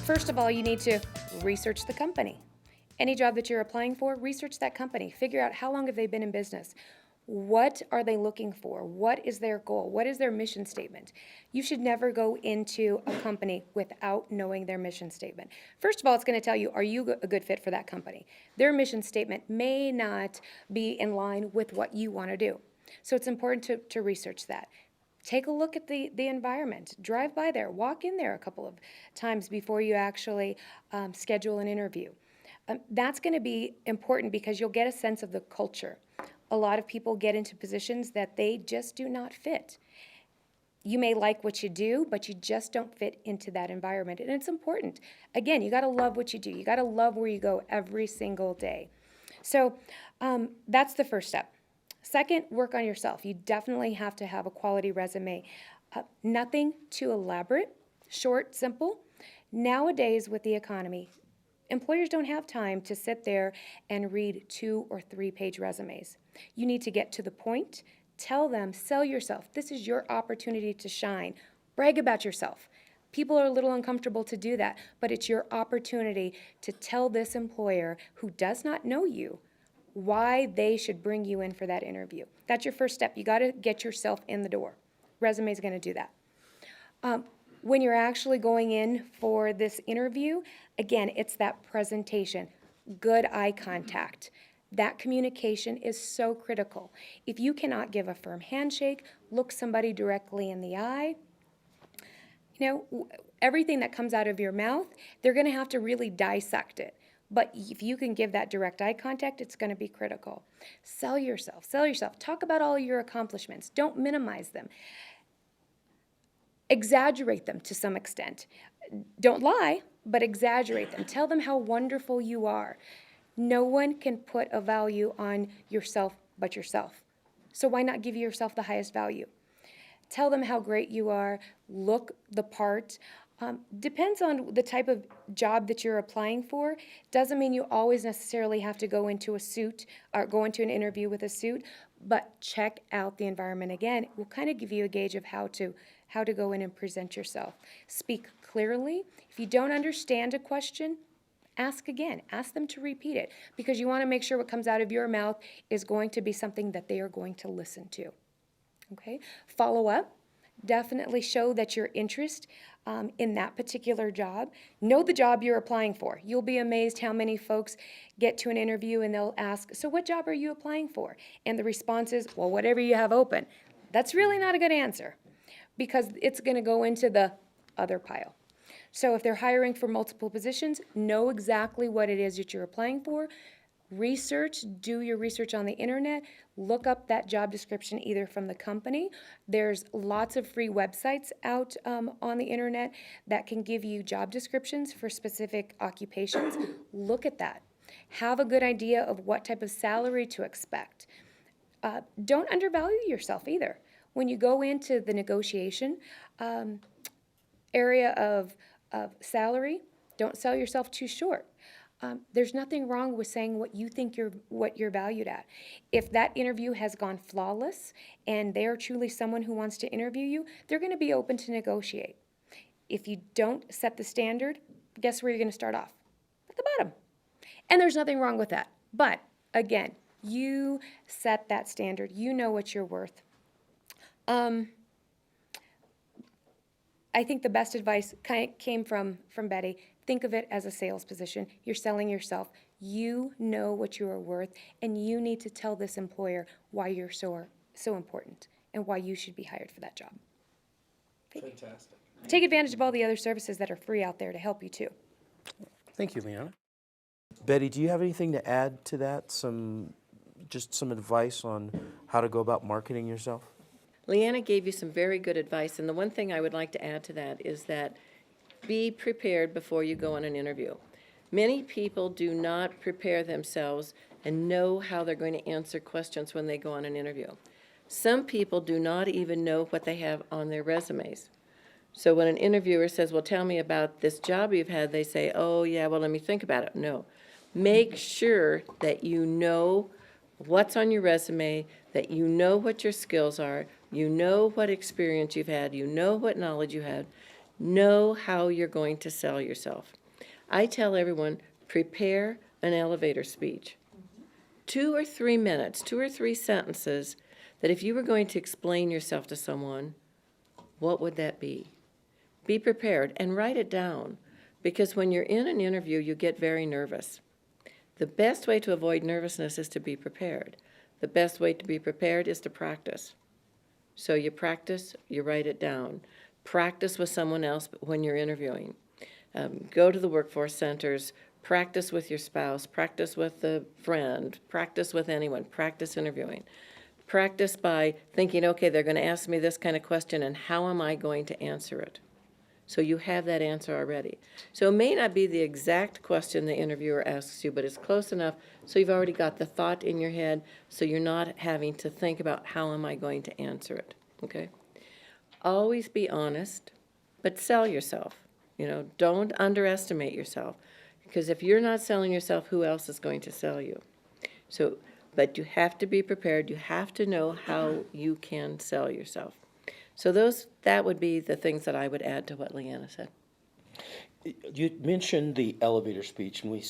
First of all, you need to research the company. Any job that you're applying for, research that company. Figure out how long have they been in business. What are they looking for? What is their goal? What is their mission statement? You should never go into a company without knowing their mission statement. First of all, it's going to tell you, are you a good fit for that company? Their mission statement may not be in line with what you want to do. So it's important to research that. Take a look at the environment. Drive by there. Walk in there a couple of times before you actually schedule an interview. That's going to be important because you'll get a sense of the culture. A lot of people get into positions that they just do not fit. You may like what you do, but you just don't fit into that environment. And it's important. Again, you got to love what you do. You got to love where you go every single day. So that's the first step. Second, work on yourself. You definitely have to have a quality resume. Nothing too elaborate, short, simple. Nowadays with the economy, employers don't have time to sit there and read 2 or 3 page resumes. You need to get to the point, tell them, sell yourself. This is your opportunity to shine. Brag about yourself. People are a little uncomfortable to do that, but it's your opportunity to tell this employer who does not know you why they should bring you in for that interview. That's your first step. You got to get yourself in the door. Resume is going to do that. When you're actually going in for this interview, again, it's that presentation, good eye contact. That communication is so critical. If you cannot give a firm handshake, look somebody directly in the eye, everything that comes out of your mouth, they're going to have to really dissect it. But if you can give that direct eye contact, it's going to be critical. Sell yourself. Sell yourself. Talk about all your accomplishments. Don't minimize them. Exaggerate them to some extent. Don't lie, but exaggerate them. Tell them how wonderful you are. No one can put a value on yourself but yourself. So why not give yourself the highest value? Tell them how great you are. Look the part. Depends on the type of job that you're applying for. Doesn't mean you always necessarily have to go into a suit or go into an interview with a suit, but check out the environment again. It will kind of give you a gauge of how to go in and present yourself. Speak clearly. If you don't understand a question, ask again. Ask them to repeat it because you want to make sure what comes out of your mouth is going to be something that they are going to listen to. Okay? Follow up. Definitely show that you're interested in that particular job. Know the job you're applying for. You'll be amazed how many folks get to an interview and they'll ask, so what job are you applying for? And the response is, well, whatever you have open. That's really not a good answer because it's going to go into the other pile. So if they're hiring for multiple positions, know exactly what it is that you're applying for. Research, do your research on the internet, look up that job description either from the company. There's lots of free websites out on the internet that can give you job descriptions for specific occupations. Look at that. Have a good idea of what type of salary to expect. Don't undervalue yourself either. When you go into the negotiation area of salary, don't sell yourself too short. There's nothing wrong with saying what you think you're valued at. If that interview has gone flawless and they're truly someone who wants to interview you, they're going to be open to negotiate. If you don't set the standard, guess where you're going to start off? At the bottom. And there's nothing wrong with that. But again, you set that standard. You know what you're worth. I think the best advice came from Betty. Think of it as a sales position. You're selling yourself. You know what you are worth, and you need to tell this employer why you're so important and why you should be hired for that job. Fantastic. Take advantage of all the other services that are free out there to help you too. Thank you, Leanna. Betty, do you have anything to add to that? Just some advice on how to go about marketing yourself? Leanna gave you some very good advice, and the one thing I would like to add to that is that be prepared before you go on an interview. Many people do not prepare themselves and know how they're going to answer questions when they go on an interview. Some people do not even know what they have on their resumes. So when an interviewer says, well, tell me about this job you've had, they say, oh, yeah, well, let me think about it. No. Make sure that you know what's on your resume, that you know what your skills are, you know what experience you've had, you know what knowledge you have. Know how you're going to sell yourself. I tell everyone, prepare an elevator speech. 2 or 3 minutes, 2 or 3 sentences, that if you were going to explain yourself to someone, what would that be? Be prepared and write it down, because when you're in an interview, you get very nervous. The best way to avoid nervousness is to be prepared. The best way to be prepared is to practice. So you practice, you write it down. Practice with someone else when you're interviewing. Go to the workforce centers, practice with your spouse, practice with a friend, practice with anyone, practice interviewing. Practice by thinking, okay, they're going to ask me this kind of question, and how am I going to answer it? So you have that answer already. So it may not be the exact question the interviewer asks you, but it's close enough so you've already got the thought in your head, so you're not having to think about how am I going to answer it, okay? Always be honest, but sell yourself. Don't underestimate yourself, because if you're not selling yourself, who else is going to sell you? So, but you have to be prepared. You have to know how you can sell yourself. So that would be the things that I would add to what Leanna said. You mentioned the elevator speech, and we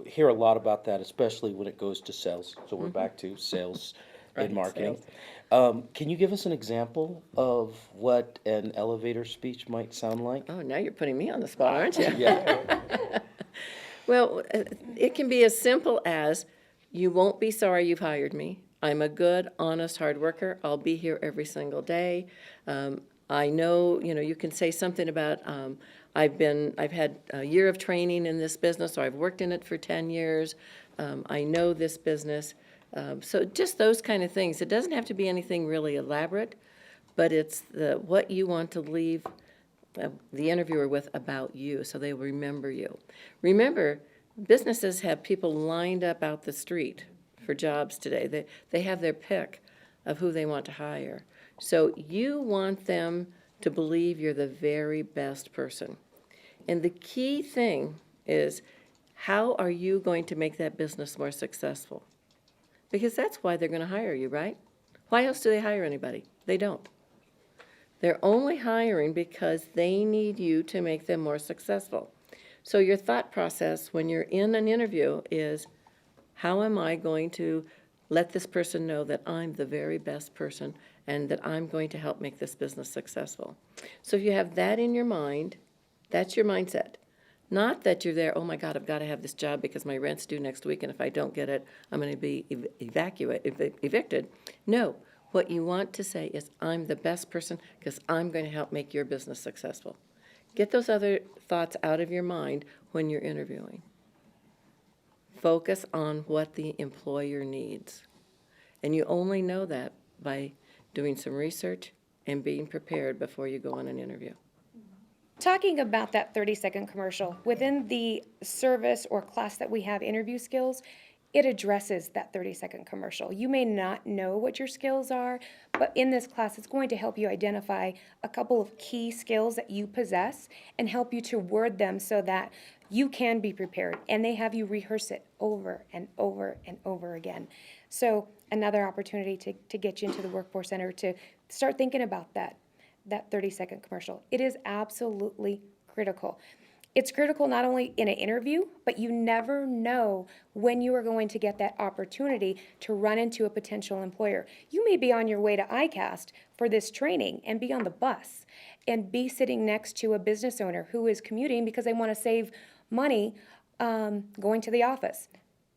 hear a lot about that, especially when it goes to sales. So we're back to sales Right, and marketing. sales. Can you give us an example of what an elevator speech might sound like? Oh, now you're putting me on the spot, aren't you? Yeah. Well, it can be as simple as, you won't be sorry you've hired me. I'm a good, honest, hard worker. I'll be here every single day. I know, you can say something about, I've had a year of training in this business, or I've worked in it for 10 years. I know this business. So just those kind of things. It doesn't have to be anything really elaborate, but it's what you want to leave the interviewer with about you, so they remember you. Remember, businesses have people lined up out the street for jobs today. They have their pick of who they want to hire. So you want them to believe you're the very best person. And the key thing is, how are you going to make that business more successful? Because that's why they're going to hire you, right? Why else do they hire anybody? They don't. They're only hiring because they need you to make them more successful. So your thought process when you're in an interview is, how am I going to let this person know that I'm the very best person and that I'm going to help make this business successful? So if you have that in your mind, that's your mindset. Not that you're there, oh my God, I've got to have this job because my rent's due next week, and if I don't get it, I'm going to be evicted. No. What you want to say is, I'm the best person because I'm going to help make your business successful. Get those other thoughts out of your mind when you're interviewing. Focus on what the employer needs. And you only know that by doing some research and being prepared before you go on an interview. Talking about that 30-second commercial, within the service or class that we have, interview skills, it addresses that 30-second commercial. You may not know what your skills are, but in this class, it's going to help you identify a couple of key skills that you possess and help you to word them so that you can be prepared, and they have you rehearse it over and over and over again. So another opportunity to get you into the workforce center to start thinking about that 30-second commercial. It is absolutely critical. It's critical not only in an interview, but you never know when you are going to get that opportunity to run into a potential employer. You may be on your way to ICAST for this training and be on the bus and be sitting next to a business owner who is commuting because they want to save money going to the office.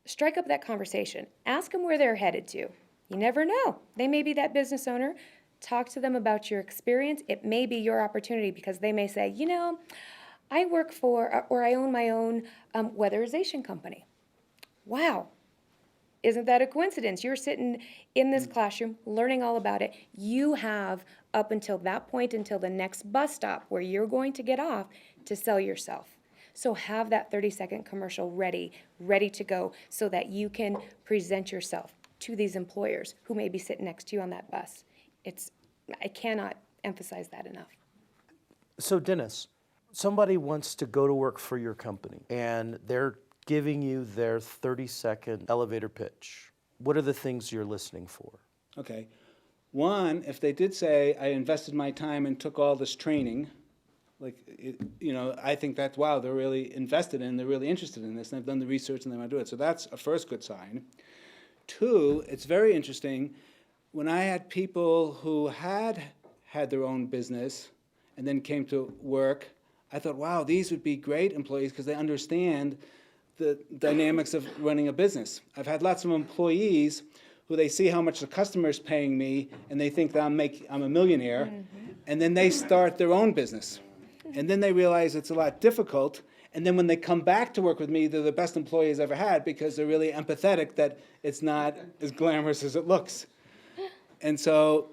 Strike up that conversation. Ask them where they're headed to. You never know. They may be that business owner. Talk to them about your experience. It may be your opportunity because they may say, I work for, or I own my own weatherization company. Wow. Isn't that a coincidence? You're sitting in this classroom learning all about it. You have up until that point, until the next bus stop where you're going to get off, to sell yourself. So have that 30-second commercial ready to go so that you can present yourself to these employers who may be sitting next to you on that bus. I cannot emphasize that enough. So Dennis, somebody wants to go to work for your company and they're giving you their 30-second elevator pitch. What are the things you're listening for? Okay. One, if they did say, I invested my time and took all this training, I think that's, wow, they're really invested in, they're really interested in this, and they've done the research and they want to do it. So that's a first good sign. Two, it's very interesting, when I had people who had their own business and then came to work, I thought, wow, these would be great employees because they understand the dynamics of running a business. I've had lots of employees who they see how much the customer's paying me and they think that I'm a millionaire, and then they start their own business. And then they realize it's a lot difficult, and then when they come back to work with me, they're the best employees I've ever had because they're really empathetic that it's not as glamorous as it looks. And so,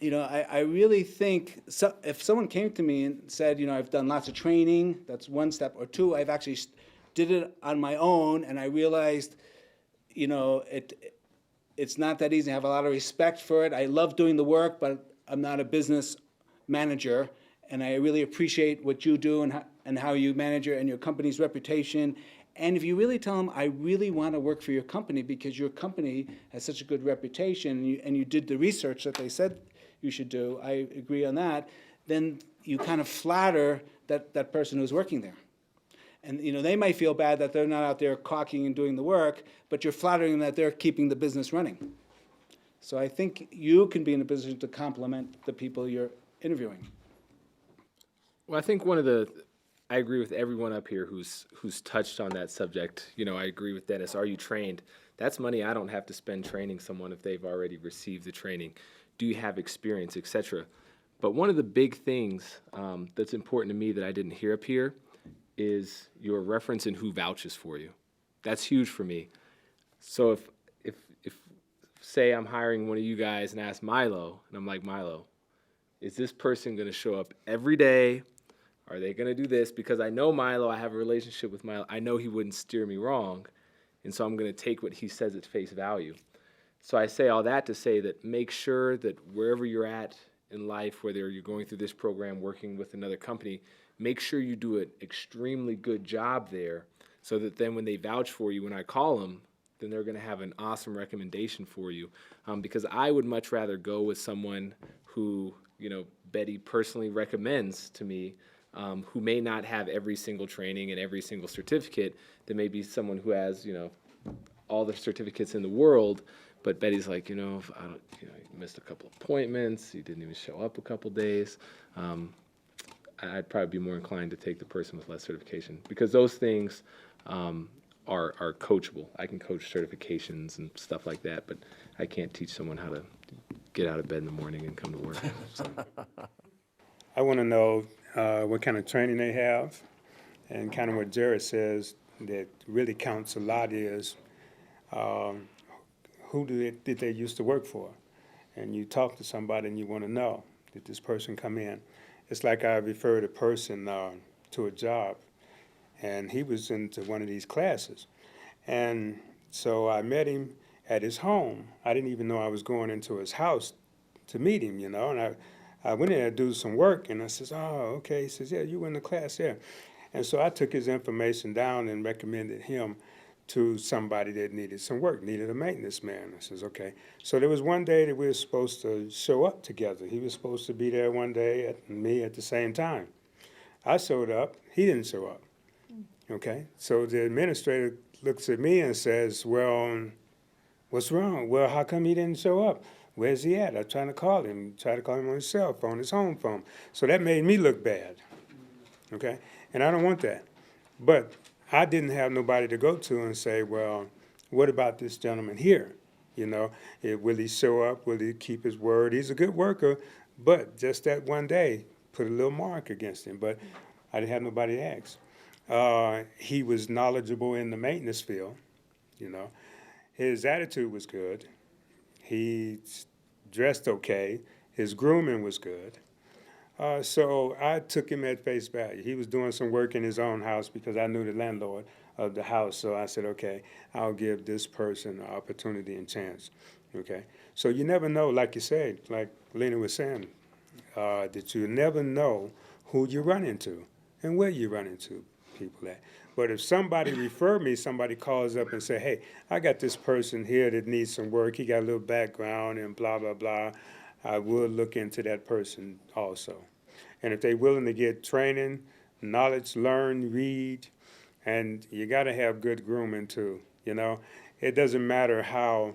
I really think, if someone came to me and said, I've done lots of training, that's one step, or two, I've actually did it on my own, and I realized, it's not that easy. I have a lot of respect for it. I love doing the work, but I'm not a business manager, and I really appreciate what you do and how you manage your company's reputation. And if you really tell them, I really want to work for your company because your company has such a good reputation, and you did the research that they said you should do, I agree on that, then you kind of flatter that person who's working there. And they might feel bad that they're not out there caulking and doing the work, but you're flattering them that they're keeping the business running. So I think you can be in a position to compliment the people you're interviewing. Well, I think I agree with everyone up here who's touched on that subject. I agree with Dennis. Are you trained? That's money I don't have to spend training someone if they've already received the training. Do you have experience, etc.? But one of the big things that's important to me that I didn't hear up here is your reference in who vouches for you. That's huge for me. So if say I'm hiring one of you guys and ask Milo, and I'm like, Milo, is this person going to show up every day? Are they going to do this? Because I know Milo, I have a relationship with Milo. I know he wouldn't steer me wrong, and so I'm going to take what he says at face value. So I say all that to say that make sure that wherever you're at in life, whether you're going through this program, working with another company, make sure you do an extremely good job there so that then when they vouch for you, when I call them, then they're going to have an awesome recommendation for you. Because I would much rather go with someone who, Betty personally recommends to me, who may not have every single training and every single certificate. There may be someone who has, all the certificates in the world, but Betty's like, you missed a couple appointments, you didn't even show up a couple days. I'd probably be more inclined to take the person with less certification because those things are coachable. I can coach certifications and stuff like that, but I can't teach someone how to get out of bed in the morning and come to work. So. I want to know what kind of training they have, and kind of what Jared says that really counts a lot is who did they used to work for? And you talk to somebody and you want to know, did this person come in? It's like I referred a person to a job, and he was into one of these classes. And so I met him at his home. I didn't even know I was going into his house to meet him, and I went in there to do some work, and I says, oh, okay. He says, yeah, you were in the class there. And so I took his information down and recommended him to somebody that needed some work, needed a maintenance man. I says, okay. So there was one day that we were supposed to show up together. He was supposed to be there one day and me at the same time. I showed up. He didn't show up. Okay. So the administrator looks at me and says, well, what's wrong? Well, how come he didn't show up? Where's he at? I'm trying to call him. Try to call him on his cell phone, his home phone. So that made me look bad. Okay. And I don't want that. But I didn't have nobody to go to and say, well, what about this gentleman here? Will he show up? Will he keep his word? He's a good worker, but just that one day put a little mark against him. But I didn't have nobody to ask. He was knowledgeable in the maintenance field. His attitude was good. He dressed okay. His grooming was good. So I took him at face value. He was doing some work in his own house because I knew the landlord of the house. So I said, okay, I'll give this person an opportunity and chance. Okay. So you never know, like you said, like Lena was saying, that you never know who you run into and where you run into people at. But if somebody refer me, somebody calls up and say, hey, I got this person here that needs some work. He got a little background and blah, blah, blah. I will look into that person also. And if they're willing to get training, knowledge, learn, read, and you got to have good grooming too, you know. It doesn't matter how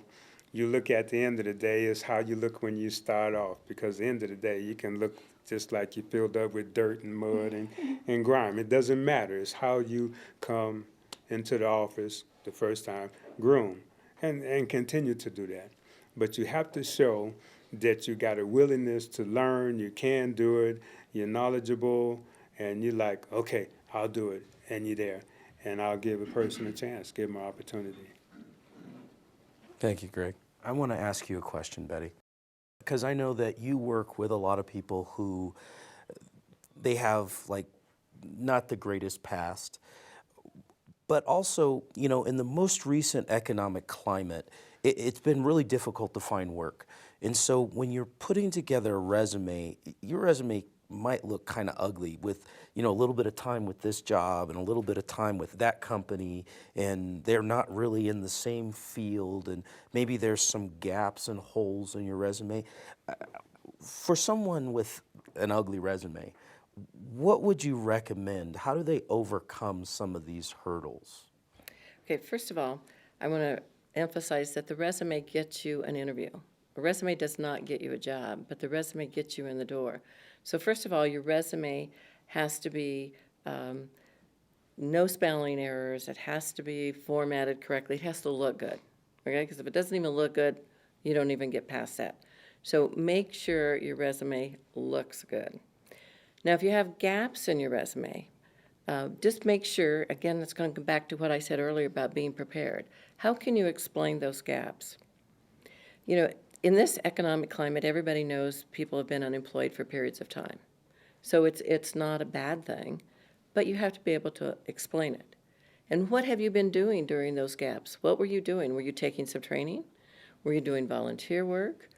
you look at the end of the day, it's how you look when you start off, because at the end of the day, you can look just like you filled up with dirt and mud and grime. It doesn't matter. It's how you come into the office the first time, groom, and continue to do that. But you have to show that you got a willingness to learn, you can do it, you're knowledgeable, and you're like, okay, I'll do it, and you're there. And I'll give a person a chance, give them an opportunity. Thank you, Greg. I want to ask you a question, Betty, because I know that you work with a lot of people who they have like not the greatest past, but also, you know, in the most recent economic climate, it's been really difficult to find work. And so when you're putting together a resume, your resume might look kind of ugly with, you know, a little bit of time with this job and a little bit of time with that company, and they're not really in the same field, and maybe there's some gaps and holes in your resume. For someone with an ugly resume, what would you recommend? How do they overcome some of these hurdles? Okay, first of all, I want to emphasize that the resume gets you an interview. A resume does not get you a job, but the resume gets you in the door. So first of all, your resume has to be no spelling errors. It has to be formatted correctly. It has to look good, okay? Because if it doesn't even look good, you don't even get past that. So make sure your resume looks good. Now, if you have gaps in your resume, just make sure, again, it's going to come back to what I said earlier about being prepared. How can you explain those gaps? You know, in this economic climate, everybody knows people have been unemployed for periods of time. So it's not a bad thing, but you have to be able to explain it. And what have you been doing during those gaps? What were you doing? Were you taking some training? Were you doing volunteer work?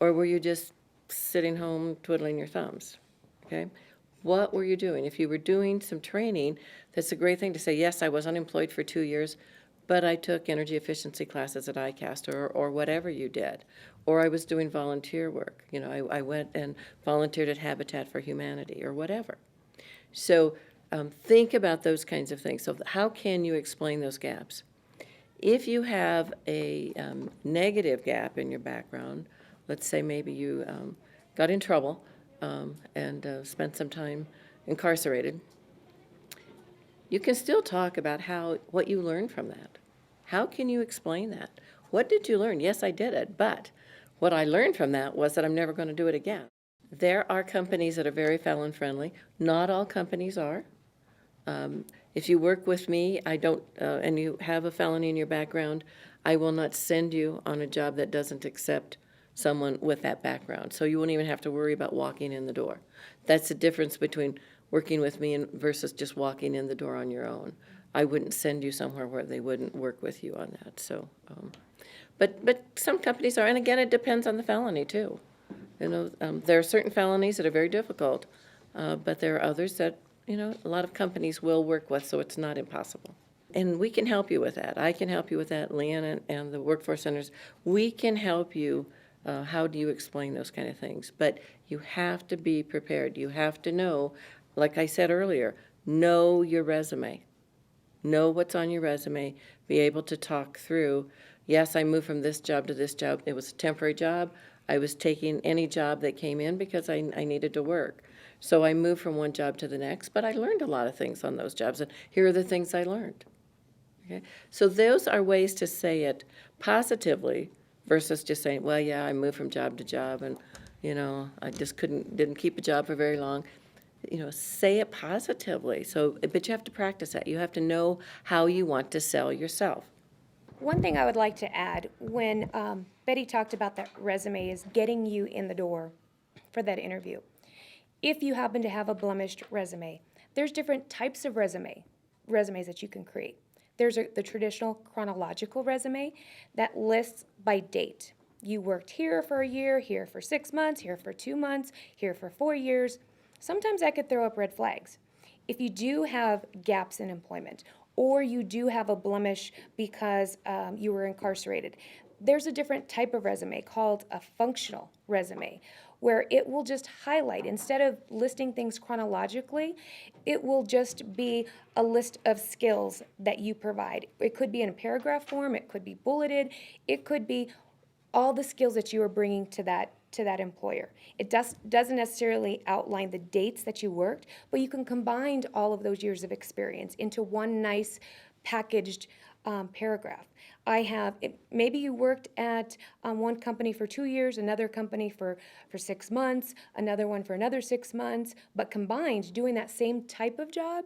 Or were you just sitting home twiddling your thumbs? Okay? What were you doing? If you were doing some training, that's a great thing to say, yes, I was unemployed for 2 years, but I took energy efficiency classes at ICAST or whatever you did. Or I was doing volunteer work. You know, I went and volunteered at Habitat for Humanity or whatever. So think about those kinds of things. So how can you explain those gaps? If you have a negative gap in your background, let's say maybe you got in trouble and spent some time incarcerated, you can still talk about what you learned from that. How can you explain that? What did you learn? Yes, I did it, but what I learned from that was that I'm never going to do it again. There are companies that are very felon-friendly. Not all companies are. If you work with me, and you have a felony in your background, I will not send you on a job that doesn't accept someone with that background. So you won't even have to worry about walking in the door. That's the difference between working with me versus just walking in the door on your own. I wouldn't send you somewhere where they wouldn't work with you on that. So, but some companies are, and again, it depends on the felony too. You know, there are certain felonies that are very difficult, but there are others that, you know, a lot of companies will work with, so it's not impossible. And we can help you with that. I can help you with that, Leanne and the workforce centers. We can help you. How do you explain those kind of things? But you have to be prepared. You have to know, like I said earlier, know your resume. Know what's on your resume. Be able to talk through, yes, I moved from this job to this job. It was a temporary job. I was taking any job that came in because I needed to work. So I moved from one job to the next, but I learned a lot of things on those jobs, and here are the things I learned. Okay? So those are ways to say it positively versus just saying, well, yeah, I moved from job to job, and, you know, I just didn't keep a job for very long. You know, say it positively. So, but you have to practice that. You have to know how you want to sell yourself. One thing I would like to add, when Betty talked about that resume is getting you in the door for that interview. If you happen to have a blemished resume, there's different types of resumes that you can create. There's the traditional chronological resume that lists by date. You worked here for a year, here for 6 months, here for 2 months, here for 4 years. Sometimes that could throw up red flags. If you do have gaps in employment, or you do have a blemish because you were incarcerated, there's a different type of resume called a functional resume, where it will just highlight, instead of listing things chronologically, it will just be a list of skills that you provide. It could be in a paragraph form, it could be bulleted, it could be all the skills that you are bringing to that employer. It doesn't necessarily outline the dates that you worked, but you can combine all of those years of experience into one nice packaged paragraph. Maybe you worked at one company for 2 years, another company for 6 months, another one for another 6 months, but combined, doing that same type of job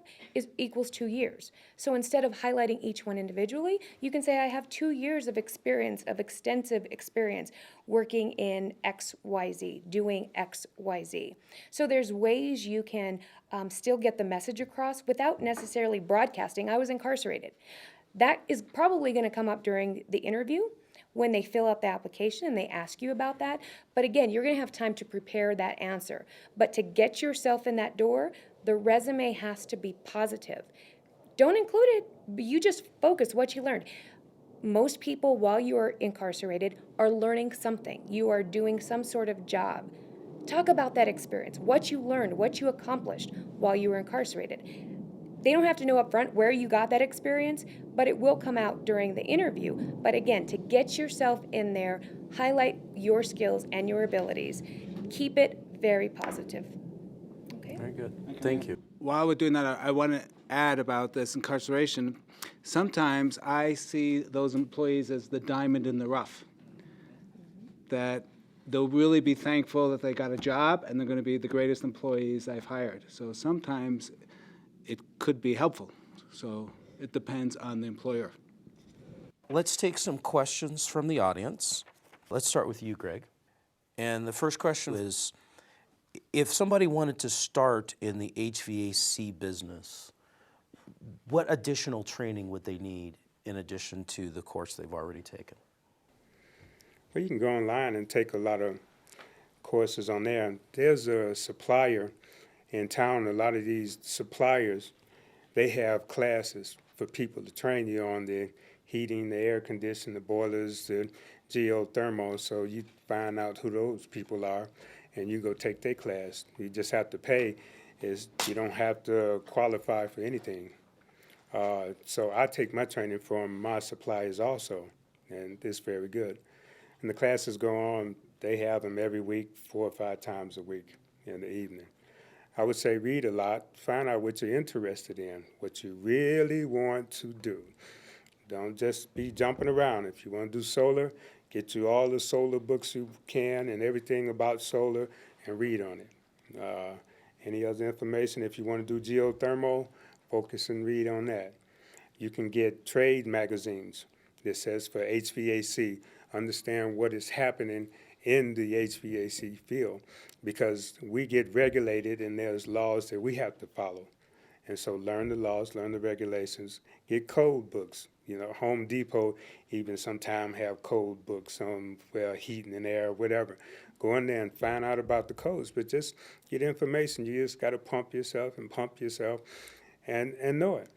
equals 2 years. So instead of highlighting each one individually, you can say, I have 2 years of experience, of extensive experience, working in XYZ, doing XYZ. So there's ways you can still get the message across without necessarily broadcasting, I was incarcerated. That is probably going to come up during the interview when they fill out the application and they ask you about that. But again, you're going to have time to prepare that answer. But to get yourself in that door, the resume has to be positive. Don't include it, but you just focus what you learned. Most people, while you are incarcerated, are learning something. You are doing some sort of job. Talk about that experience, what you learned, what you accomplished while you were incarcerated. They don't have to know up front where you got that experience, but it will come out during the interview. But again, to get yourself in there, highlight your skills and your abilities. Keep it very positive. Okay? Very good. Thank you. While we're doing that, I want to add about this incarceration. Sometimes I see those employees as the diamond in the rough, that they'll really be thankful that they got a job and they're going to be the greatest employees I've hired. So sometimes it could be helpful. So it depends on the employer. Let's take some questions from the audience. Let's start with you, Greg. And the first question is, if somebody wanted to start in the HVAC business, what additional training would they need in addition to the course they've already taken? Well, you can go online and take a lot of courses on there. There's a supplier in town. A lot of these suppliers, they have classes for people to train you on the heating, the air conditioning, the boilers, the geothermal. So you find out who those people are, and you go take their class. You just have to pay. You don't have to qualify for anything. So I take my training from my suppliers also, and it's very good. And the classes go on. They have them every week, 4 or 5 times a week in the evening. I would say read a lot, find out what you're interested in, what you really want to do. Don't just be jumping around. If you want to do solar, get you all the solar books you can and everything about solar and read on it. Any other information, if you want to do geothermal, focus and read on that. You can get trade magazines that says for HVAC, understand what is happening in the HVAC field, because we get regulated and there's laws that we have to follow. And so learn the laws, learn the regulations, get code books. You know, Home Depot even sometimes have code books on heating and air, whatever. Go in there and find out about the codes, but just get information. You just got to pump yourself and know it.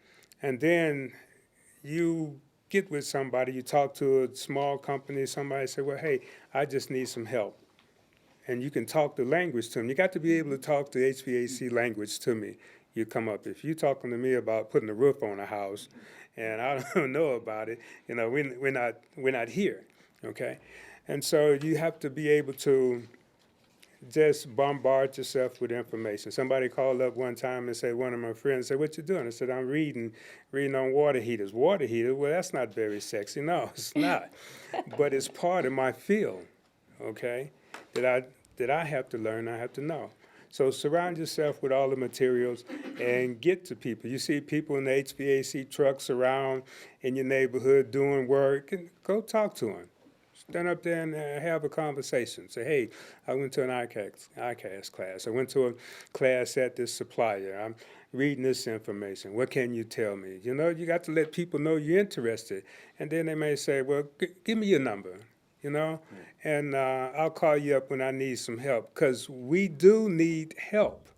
And then you get with somebody, you talk to a small company, somebody say, well, hey, I just need some help. And you can talk the language to them. You got to be able to talk the HVAC language to me. You come up. If you're talking to me about putting a roof on a house and I don't know about it, you know, we're not here, okay? And so you have to be able to just bombard yourself with information. Somebody called up one time and said, one of my friends said, what you doing? I said, I'm reading on water heaters. Water heaters? Well, that's not very sexy. No, it's not. But it's part of my field, okay, that I have to learn, I have to know. So surround yourself with all the materials and get to people. You see people in the HVAC trucks around in your neighborhood doing work, and go talk to them. Stand up there and have a conversation. Say, hey, I went to an ICAST class. I went to a class at this supplier. I'm reading this information. What can you tell me? You know, you got to let people know you're interested. And then they may say, well, give me your number, you know, and I'll call you up when I need some help, because we do need help.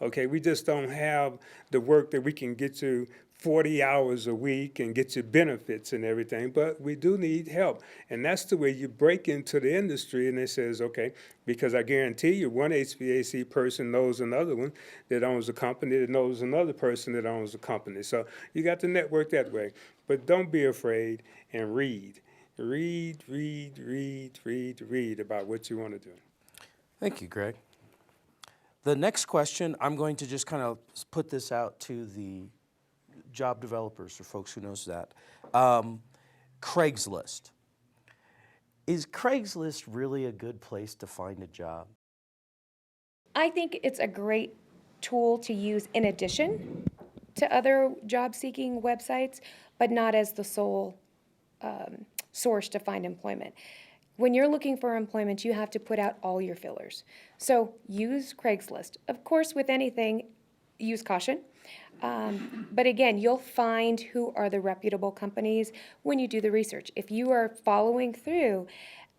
Okay, we just don't have the work that we can get you 40 hours a week and get your benefits and everything, but we do need help. And that's the way you break into the industry, and it says, okay, because I guarantee you one HVAC person knows another one that owns a company that knows another person that owns a company. So you got to network that way. But don't be afraid and read. Read about what you want to do. Thank you, Greg. The next question, I'm going to just kind of put this out to the job developers or folks who knows that. Craigslist. Is Craigslist really a good place to find a job? I think it's a great tool to use in addition to other job-seeking websites, but not as the sole source to find employment. When you're looking for employment, you have to put out all your fillers. So use Craigslist. Of course, with anything, use caution. But again, you'll find who are the reputable companies when you do the research. If you are following through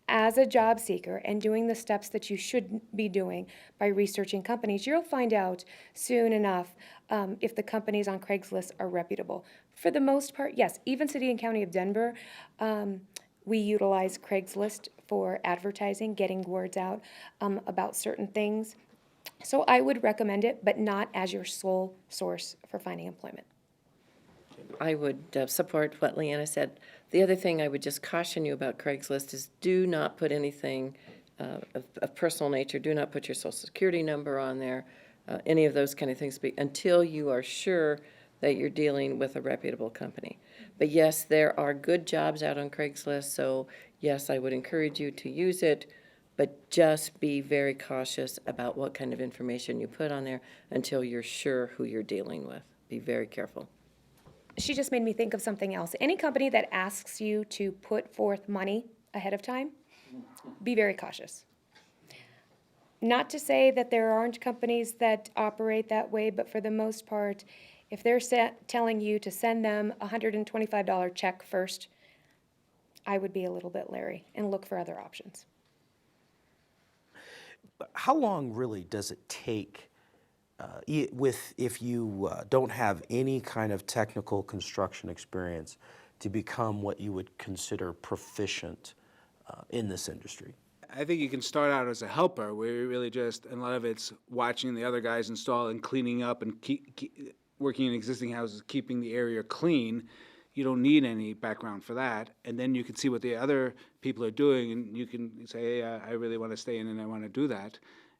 as a job seeker and doing the steps that you should be doing by researching companies, you'll find out soon enough if the companies on Craigslist are reputable. For the most part, yes, even City and County of Denver, we utilize Craigslist for advertising, getting words out about certain things. So I would recommend it, but not as your sole source for finding employment. I would support what Leanna said. The other thing I would just caution you about Craigslist is do not put anything of personal nature. Do not put your social security number on there, any of those kind of things, until you are sure that you're dealing with a reputable company. But yes, there are good jobs out on Craigslist, so yes, I would encourage you to use it, but just be very cautious about what kind of information you put on there until you're sure who you're dealing with. Be very careful. She just made me think of something else. Any company that asks you to put forth money ahead of time, be very cautious. Not to say that there aren't companies that operate that way, but for the most part, if they're telling you to send them a $125 check first, I would be a little bit leery and look for other options. How long really does it take if you don't have any kind of technical construction experience to become what you would consider proficient in this industry? I think you can start out as a helper, where you really just, and a lot of it's watching the other guys install and cleaning up and working in existing houses, keeping the area clean. You don't need any background for that. And then you can see what the other people are doing, and you can say, hey, I really want to stay in and I want to do that.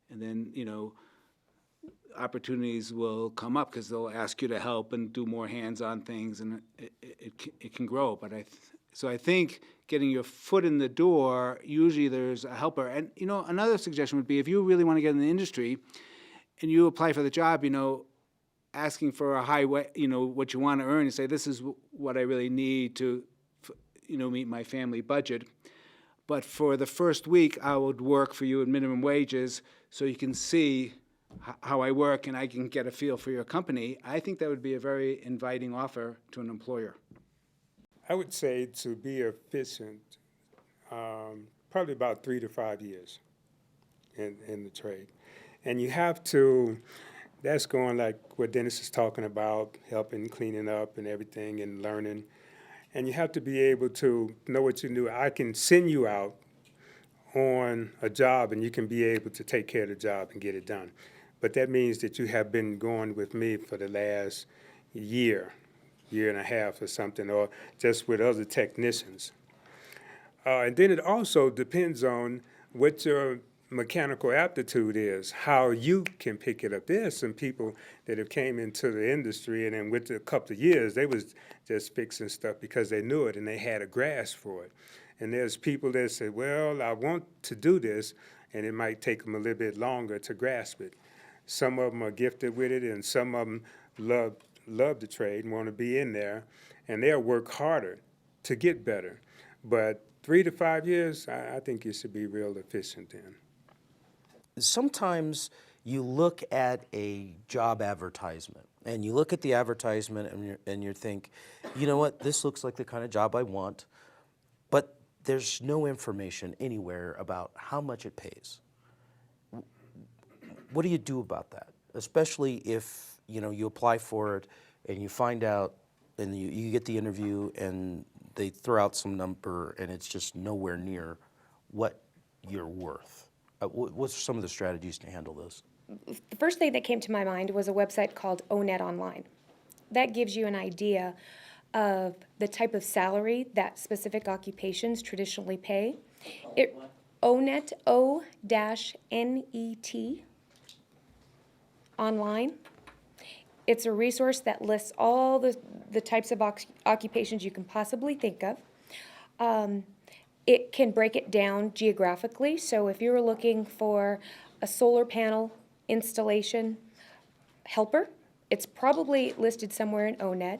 And then, opportunities will come up because they'll ask you to help and do more hands-on things, and it can grow. But so I think getting your foot in the door, usually there's a helper. And, another suggestion would be if you really want to get in the industry and you apply for the job, asking for a high way, what you want to earn, and say, this is what I really need to, meet my family budget. But for the first week, I would work for you at minimum wages so you can see how I work and I can get a feel for your company. I think that would be a very inviting offer to an employer. I would say to be efficient, probably about 3 to 5 years in the trade. And you have to, that's going like what Dennis is talking about, helping, cleaning up and everything and learning. And you have to be able to know what you do. I can send you out on a job and you can be able to take care of the job and get it done. But that means that you have been going with me for the last year and a half or something, or just with other technicians. And then it also depends on what your mechanical aptitude is, how you can pick it up. There's some people that have came into the industry and then with a couple of years, they was just fixing stuff because they knew it and they had a grasp for it. And there's people that say, well, I want to do this, and it might take them a little bit longer to grasp it. Some of them are gifted with it, and some of them love the trade and want to be in there, and they'll work harder to get better. But 3 to 5 years, I think you should be real efficient in. Sometimes you look at a job advertisement, and you look at the advertisement and you think, you know what, this looks like the kind of job I want, but there's no information anywhere about how much it pays. What do you do about that? Especially if, you apply for it and you find out and you get the interview and they throw out some number and it's just nowhere near what you're worth. What's some of the strategies to handle this? The first thing that came to my mind was a website called ONET Online. That gives you an idea of the type of salary that specific occupations traditionally pay. ONET, O-N-E-T, online. It's a resource that lists all the types of occupations you can possibly think of. It can break it down geographically, so if you're looking for a solar panel installation helper, it's probably listed somewhere in ONET.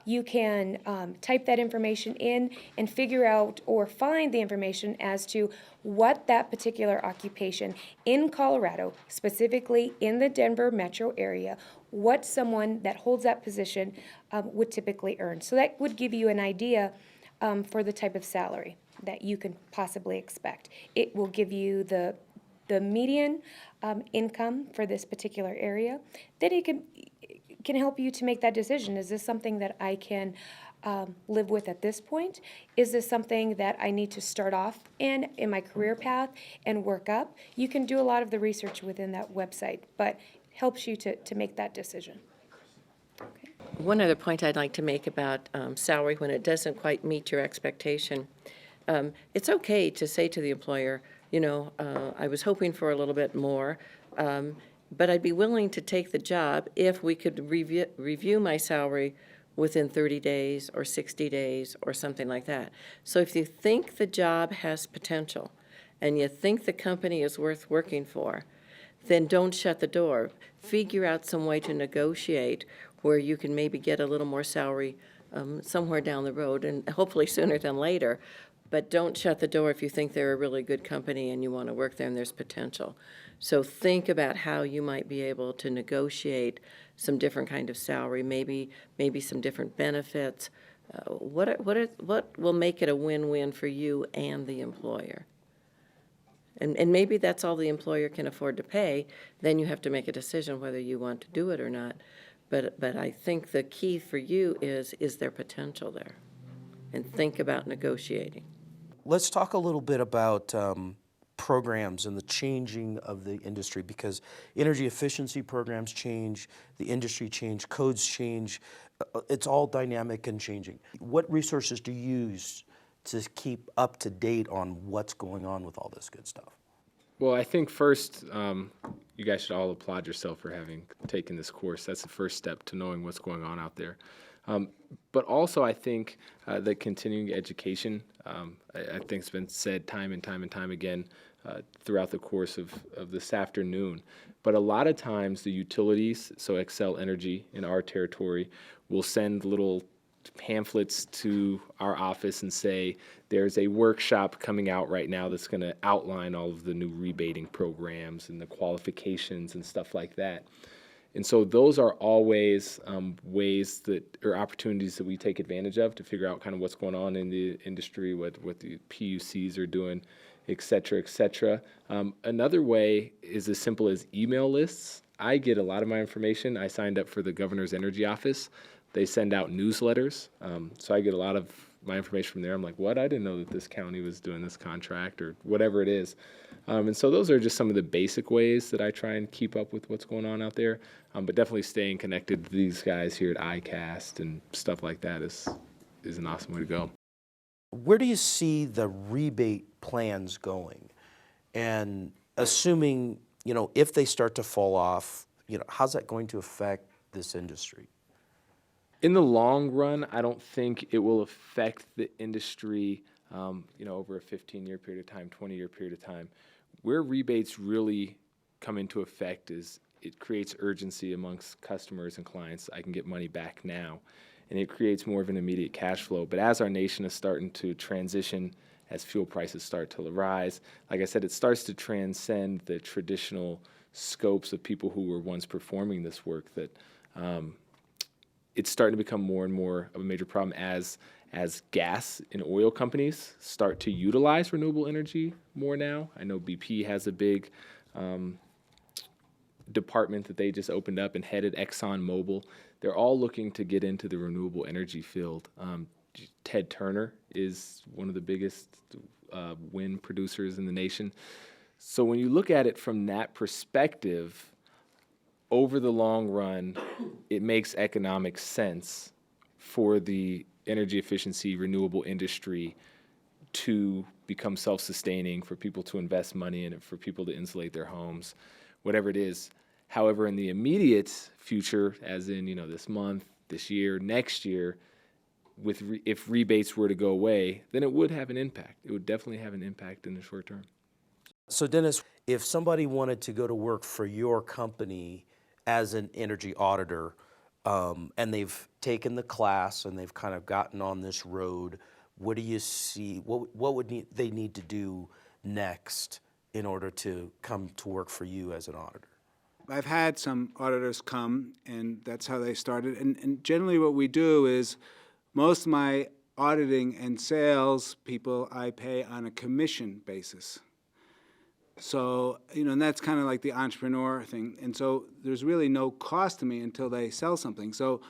You can type that information in and figure out or find the information as to what that particular occupation in Colorado, specifically in the Denver metro area, what someone that holds that position would typically earn. So that would give you an idea for the type of salary that you can possibly expect. It will give you the median income for this particular area. Then it can help you to make that decision. Is this something that I can live with at this point? Is this something that I need to start off in my career path and work up? You can do a lot of the research within that website, but helps you to make that decision. One other point I'd like to make about salary when it doesn't quite meet your expectation. It's okay to say to the employer, I was hoping for a little bit more, but I'd be willing to take the job if we could review my salary within 30 days or 60 days or something like that. So if you think the job has potential and you think the company is worth working for, then don't shut the door. Figure out some way to negotiate where you can maybe get a little more salary somewhere down the road, and hopefully sooner than later. But don't shut the door if you think they're a really good company and you want to work there and there's potential. So think about how you might be able to negotiate some different kind of salary, maybe some different benefits. What will make it a win-win for you and the employer? And maybe that's all the employer can afford to pay. Then you have to make a decision whether you want to do it or not. But I think the key for you is there potential there? And think about negotiating. Let's talk a little bit about programs and the changing of the industry, because energy efficiency programs change, the industry change, codes change. It's all dynamic and changing. What resources do you use to keep up to date on what's going on with all this good stuff? Well, I think first, you guys should all applaud yourself for having taken this course. That's the first step to knowing what's going on out there. But also, I think the continuing education, I think it's been said time and time and time again throughout the course of this afternoon. But a lot of times the utilities, so Xcel Energy in our territory, will send little pamphlets to our office and say, there's a workshop coming out right now that's going to outline all of the new rebating programs and the qualifications and stuff like that. And so those are always ways that, or opportunities that we take advantage of to figure out kind of what's going on in the industry, what the PUCs are doing, et cetera, et cetera. Another way is as simple as email lists. I get a lot of my information. I signed up for the Governor's Energy Office. They send out newsletters, so I get a lot of my information from there. I'm like, what? I didn't know that this county was doing this contract or whatever it is. And so those are just some of the basic ways that I try and keep up with what's going on out there. But definitely staying connected to these guys here at ICAST and stuff like that is an awesome way to go. Where do you see the rebate plans going? And assuming, if they start to fall off, how's that going to affect this industry? In the long run, I don't think it will affect the industry, over a 15-year period of time, 20-year period of time. Where rebates really come into effect is it creates urgency amongst customers and clients. I can get money back now, and it creates more of an immediate cash flow. But as our nation is starting to transition, as fuel prices start to rise, like I said, it starts to transcend the traditional scopes of people who were once performing this work, that it's starting to become more and more of a major problem as gas and oil companies start to utilize renewable energy more now. I know BP has a big department that they just opened up and headed, ExxonMobil. they're all looking to get into the renewable energy field. Ted Turner is one of the biggest wind producers in the nation. So when you look at it from that perspective, over the long run, it makes economic sense for the energy efficiency renewable industry to become self-sustaining, for people to invest money in it, for people to insulate their homes, whatever it is. However, in the immediate future, as in, this month, this year, next year, if rebates were to go away, then it would have an impact. It would definitely have an impact in the short term. So Dennis, if somebody wanted to go to work for your company as an energy auditor, and they've taken the class and they've kind of gotten on this road, what do you see, what would they need to do next in order to come to work for you as an auditor? I've had some auditors come, and that's how they started. And generally what we do is, most of my auditing and sales people I pay on a commission basis. So, and that's kind of like the entrepreneur thing. And so there's really no cost to me until they sell something. So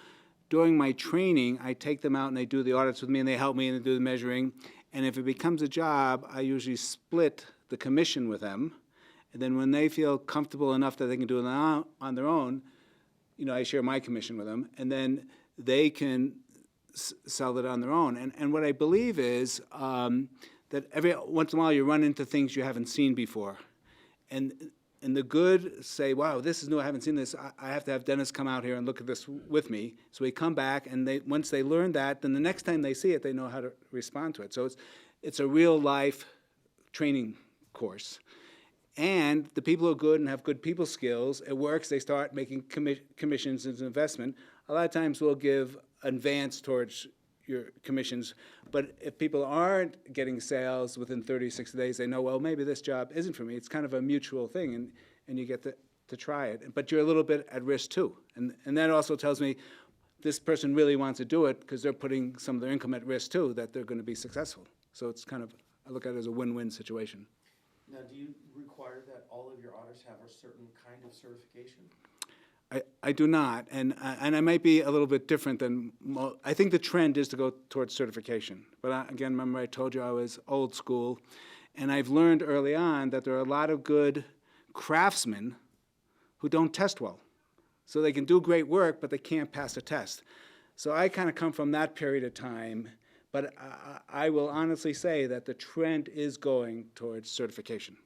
during my training, I take them out and they do the audits with me, and they help me and they do the measuring. And if it becomes a job, I usually split the commission with them. And then when they feel comfortable enough that they can do it on their own, I share my commission with them. And then they can sell it on their own. And what I believe is that every once in a while you run into things you haven't seen before. And the good say, wow, this is new, I haven't seen this. I have to have Dennis come out here and look at this with me. So we come back, and once they learn that, then the next time they see it, they know how to respond to it. So it's a real life training course. And the people who are good and have good people skills, it works, they start making commissions as an investment. A lot of times we'll give advance towards your commissions, but if people aren't getting sales within 30, 60 days, they know, well, maybe this job isn't for me. It's kind of a mutual thing, and you get to try it. But you're a little bit at risk too. And that also tells me this person really wants to do it because they're putting some of their income at risk too, that they're going to be successful. So it's kind of, I look at it as a win-win situation. Now, do you require that all of your auditors have a certain kind of certification? I do not, and I might be a little bit different than I think the trend is to go towards certification. But again, remember I told you I was old school, and I've learned early on that there are a lot of good craftsmen who don't test well. So they can do great work, but they can't pass a test. So I kind of come from that period of time, but I will honestly say that the trend is going towards certification.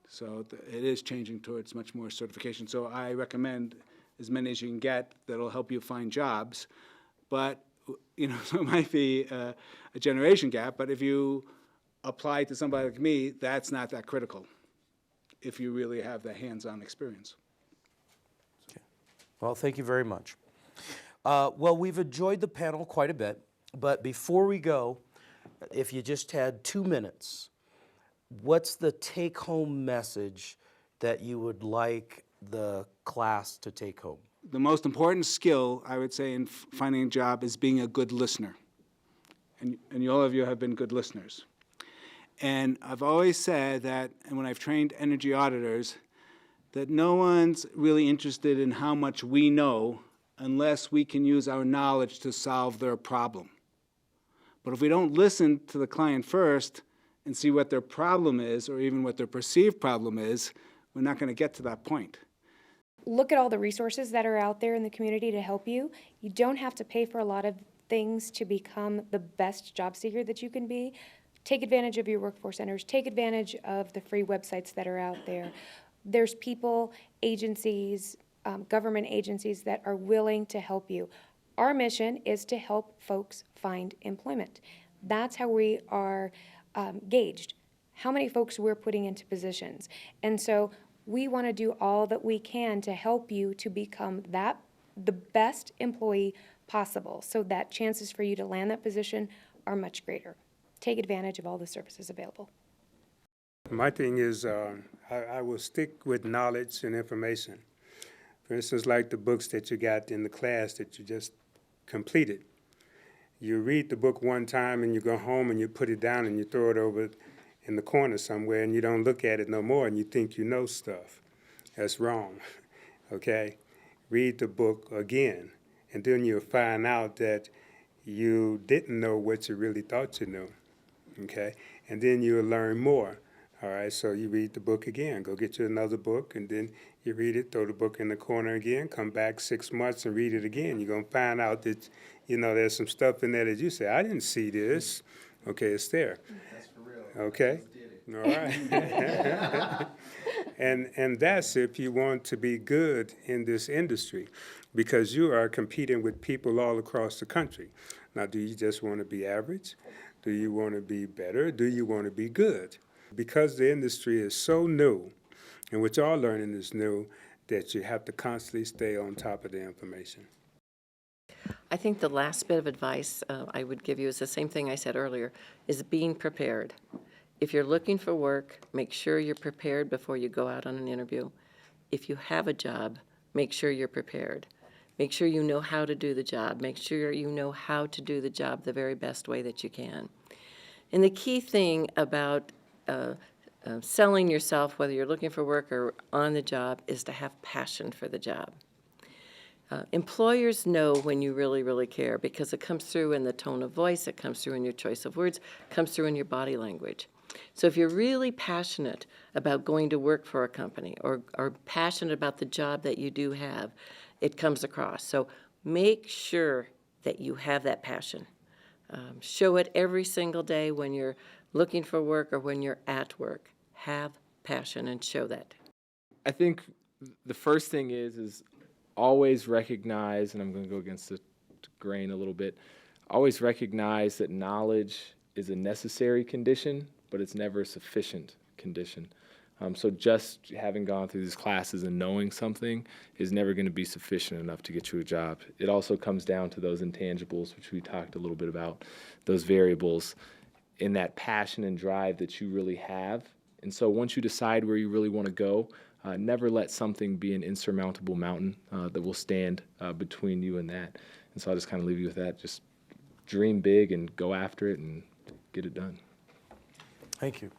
So it is changing towards much more certification. So I recommend as many as you can get that'll help you find jobs. But, so it might be a generation gap, but if you apply to somebody like me, that's not that critical if you really have the hands-on experience. Okay. Well, thank you very much. Well, we've enjoyed the panel quite a bit, but before we go, if you just had 2 minutes, what's the take-home message that you would like the class to take home? The most important skill, I would say, in finding a job is being a good listener. And all of you have been good listeners. And I've always said that, and when I've trained energy auditors, that no one's really interested in how much we know unless we can use our knowledge to solve their problem. But if we don't listen to the client first and see what their problem is, or even what their perceived problem is, we're not going to get to that point. Look at all the resources that are out there in the community to help you. You don't have to pay for a lot of things to become the best job seeker that you can be. Take advantage of your workforce centers. Take advantage of the free websites that are out there. There's people, agencies, government agencies that are willing to help you. Our mission is to help folks find employment. That's how we are gauged, how many folks we're putting into positions. And so we want to do all that we can to help you to become the best employee possible, so that chances for you to land that position are much greater. Take advantage of all the services available. My thing is I will stick with knowledge and information. For instance, like the books that you got in the class that you just completed. You read the book one time and you go home and you put it down and you throw it over in the corner somewhere and you don't look at it no more and you think you know stuff. That's wrong, okay? read the book again, and then you'll find out that you didn't know what you really thought you knew, okay? And then you'll learn more, all right? So you read the book again, go get you another book, and then you read it, throw the book in the corner again, come back 6 months and read it again. You're gonna find out that, you know, there's some stuff in there that you say, I didn't see this. Okay, it's there. That's for real. Okay, all right. And that's if you want to be good in this industry, because you are competing with people all across the country. Now, do you just want to be average? Do you want to be better? Do you want to be good? Because the industry is so new, and what y'all learning is new, that you have to constantly stay on top of the information. I think the last bit of advice I would give you is the same thing I said earlier, is being prepared. If you're looking for work, make sure you're prepared before you go out on an interview. If you have a job, make sure you're prepared. Make sure you know how to do the job. Make sure you know how to do the job the very best way that you can. And the key thing about selling yourself, whether you're looking for work or on the job, is to have passion for the job. Employers know when you really, really care, because it comes through in the tone of voice, it comes through in your choice of words, it comes through in your body language. So if you're really passionate about going to work for a company, or passionate about the job that you do have, it comes across. So make sure that you have that passion. Show it every single day when you're looking for work or when you're at work. Have passion and show that. I think the first thing is always recognize, and I'm going to go against the grain a little bit, always recognize that knowledge is a necessary condition, but it's never a sufficient condition. So just having gone through these classes and knowing something is never going to be sufficient enough to get you a job. It also comes down to those intangibles, which we talked a little bit about, those variables, in that passion and drive that you really have. And so once you decide where you really want to go, never let something be an insurmountable mountain that will stand between you and that. And so I'll just kind of leave you with that. Just dream big and go after it and get it done. Thank you.